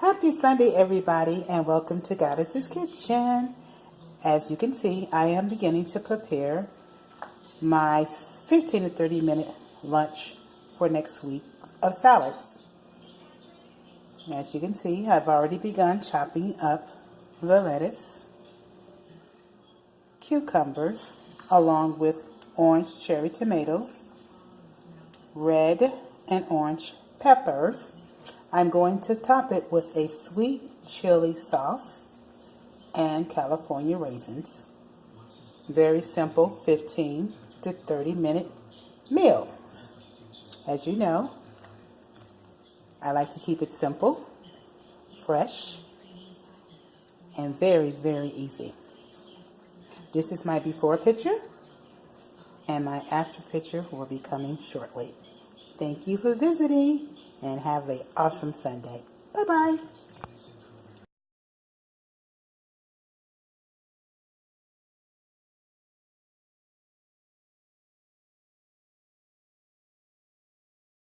Happy Sunday, everybody, and welcome to Goddess's Kitchen. As you can see, I am beginning to prepare my 15 to 30 minute lunch for next week of salads. As you can see, I've already begun chopping up the lettuce, cucumbers, along with orange cherry tomatoes, red and orange peppers. I'm going to top it with a sweet chili sauce and California raisins. Very simple 15 to 30 minute meal. As you know, I like to keep it simple, fresh, and very, very easy. This is my before picture, and my after picture will be coming shortly. Thank you for visiting, and have an awesome Sunday. Bye-bye.